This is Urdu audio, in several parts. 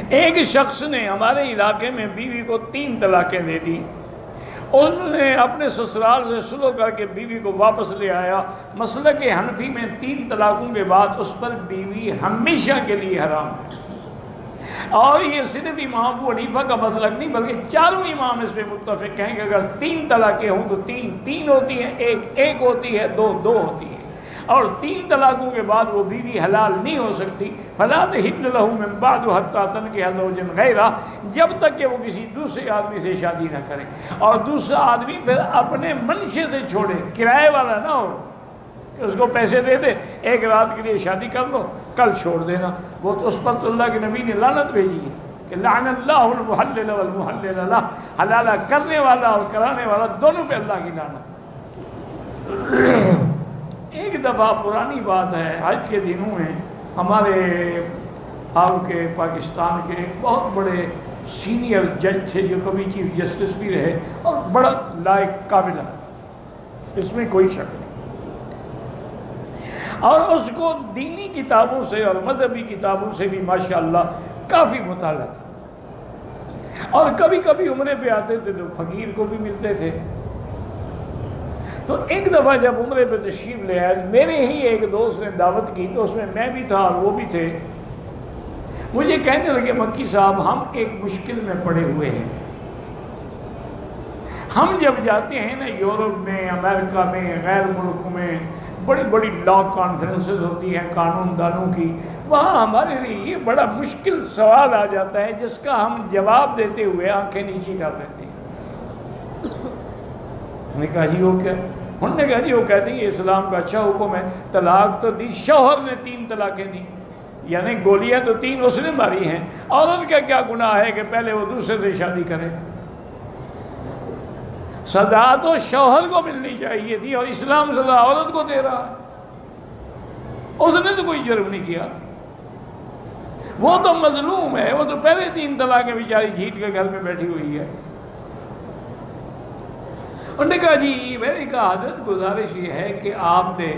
ایک شخص نے ہمارے علاقے میں بیوی کو 3 طلاقیں دے دی. انہوں نے اپنے سسرال سے سلو کر کے بیوی کو واپس لے آیا. مسلک حنفی میں 3 طلاقوں کے بعد اس پر بیوی ہمیشہ کے لیے حرام ہے. اور یہ صرف امام ابو حنیفہ کا مسلک نہیں بلکہ چاروں امام اس پہ متفق ہیں کہ اگر 3 طلاقیں ہوں تو 3 ہوتی ہیں، ایک ہوتی ہے، 2 ہوتی ہیں. اور 3 طلاقوں کے بعد وہ بیوی حلال نہیں ہو سکتی. فلا تحل له من بعد حتى تنكح زوجا غیرہ، جب تک کہ وہ کسی دوسرے آدمی سے شادی نہ کرے. اور دوسرا آدمی پھر اپنے منشے سے چھوڑے، کرائے والا نہ ہو. اس کو پیسے دے دے، 1 رات کے لیے شادی کر لو، کل چھوڑ دینا. وہ تو اس پر تو اللہ کے نبی نے لعنت بھیجی ہے کہ لعن اللہ المحلل والمحلل له، حلالہ کرنے والا اور کرانے والا دونوں پہ اللہ کی لعنت. ایک دفعہ پرانی بات ہے، حج کے دنوں میں ہمارے آپ کے پاکستان کے ایک بہت بڑے سینئر جج تھے جو کبھی چیف جسٹس بھی رہے اور بڑا لائق قابل آدمی، اس میں کوئی شک نہیں. اور اس کو دینی کتابوں سے اور مذہبی کتابوں سے بھی ماشاءاللہ کافی مطالعہ تھا. اور کبھی کبھی عمرے پہ آتے تھے تو فقیر کو بھی ملتے تھے. تو ایک دفعہ جب عمرے پہ تشریف لے آئے، میرے ہی ایک دوست نے دعوت کی تو اس میں میں بھی تھا اور وہ بھی تھے. مجھے کہنے لگے مکی صاحب ہم ایک مشکل میں پڑے ہوئے ہیں. ہم جب جاتے ہیں نا یورپ میں، امریکہ میں، غیر ملکوں میں، بڑی بڑی لا کانفرنسز ہوتی ہیں قانون دانوں کی، وہاں ہمارے لیے یہ بڑا مشکل سوال آ جاتا ہے جس کا ہم جواب دیتے ہوئے آنکھیں نیچی کر لیتے ہیں. میں نے کہا جی وہ کیا؟ انہوں نے کہا جی وہ کہتے ہیں یہ اسلام کا اچھا حکم ہے. طلاق تو دی، شوہر نے 3 طلاقیں دی، یعنی گولیاں تو 3 اس نے ماری ہیں. عورت کا کیا گناہ ہے کہ پہلے وہ دوسرے سے شادی کرے؟ سزا تو شوہر کو ملنی چاہیے تھی اور اسلام سزا عورت کو دے رہا ہے. اس نے تو کوئی جرم نہیں کیا، وہ تو مظلوم ہے، وہ تو پہلے 3 طلاقیں بیچاری جھیٹ کے گھر میں بیٹھی ہوئی ہے. انہوں نے کہا جی میری کہا حضرت گزارش یہ ہے کہ آپ نے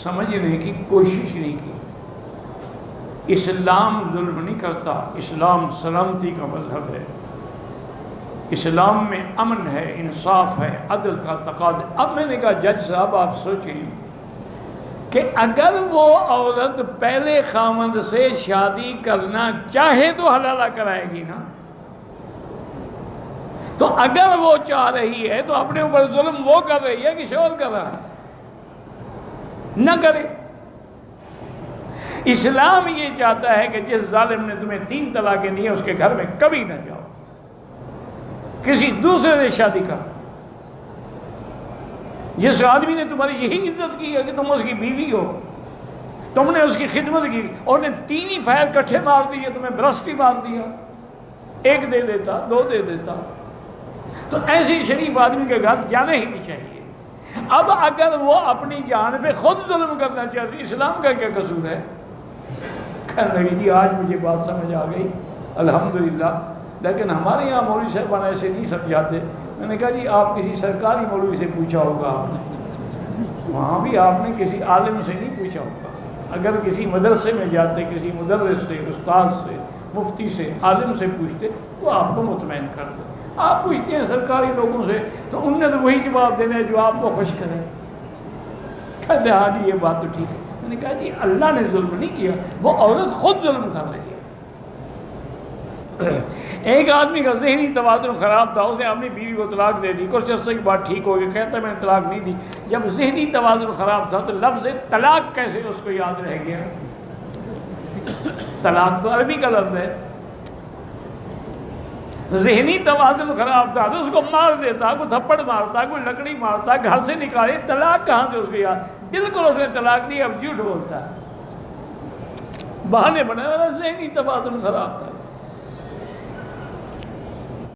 سمجھنے کی کوشش نہیں کی. اسلام ظلم نہیں کرتا، اسلام سلامتی کا مذہب ہے. اسلام میں امن ہے، انصاف ہے، عدل کا تقاضا. اب میں نے کہا جج صاحب آپ سوچیں کہ اگر وہ عورت پہلے خاوند سے شادی کرنا چاہے تو حلالہ کرائے گی نا. تو اگر وہ چاہ رہی ہے تو اپنے اوپر ظلم وہ کر رہی ہے کہ شوہر کر رہا ہے. نہ کرے. اسلام یہ چاہتا ہے کہ جس ظالم نے تمہیں 3 طلاقیں دی ہیں اس کے گھر میں کبھی نہ جاؤ، کسی دوسرے سے شادی کر. جس آدمی نے تمہاری یہی عزت کی ہے کہ تم اس کی بیوی ہو، تم نے اس کی خدمت کی، اور نے 3 ہی فائر کٹھے مار دیے، تمہیں برسٹ ہی مار دیا، 1 دے دیتا، 2 دے دیتا، تو ایسے شریف آدمی کے گھر جانا ہی نہیں چاہیے. اب اگر وہ اپنی جان پہ خود ظلم کرنا چاہتی، اسلام کا کیا قصور ہے؟ کہنے لگی جی آج مجھے بات سمجھ آ گئی الحمدللہ، لیکن ہمارے یہاں مولوی صاحبان ایسے نہیں سمجھاتے. میں نے کہا جی آپ کسی سرکاری مولوی سے پوچھا ہوگا، آپ نے وہاں بھی آپ نے کسی عالم سے نہیں پوچھا ہوگا. اگر کسی مدرسے میں جاتے، کسی مدرس سے، استاد سے، مفتی سے، عالم سے پوچھتے وہ آپ کو مطمئن کر دے. آپ پوچھتے ہیں سرکاری لوگوں سے تو انہوں نے تو وہی جواب دینا ہے جو آپ کو خوش کرے. کہتے ہاں جی یہ بات تو ٹھیک ہے. میں نے کہا جی اللہ نے ظلم نہیں کیا، وہ عورت خود ظلم کر رہی ہے. ایک آدمی کا ذہنی توازن خراب تھا، اس نے اپنی بیوی کو طلاق دے دی، کچھ عرصے کے بعد ٹھیک ہو گیا، کہتا میں نے طلاق نہیں دی. جب ذہنی توازن خراب تھا تو لفظ طلاق کیسے اس کو یاد رہ گیا؟ طلاق تو عربی کا لفظ ہے. ذہنی توازن خراب تھا تو اس کو مار دیتا، کوئی تھپڑ مارتا، کوئی لکڑی مارتا، گھر سے نکالے. طلاق کہاں سے اس کو یاد؟ بالکل اس نے طلاق دی، اب جھوٹ بولتا ہے، بہانے بنا. ذہنی توازن خراب تھا.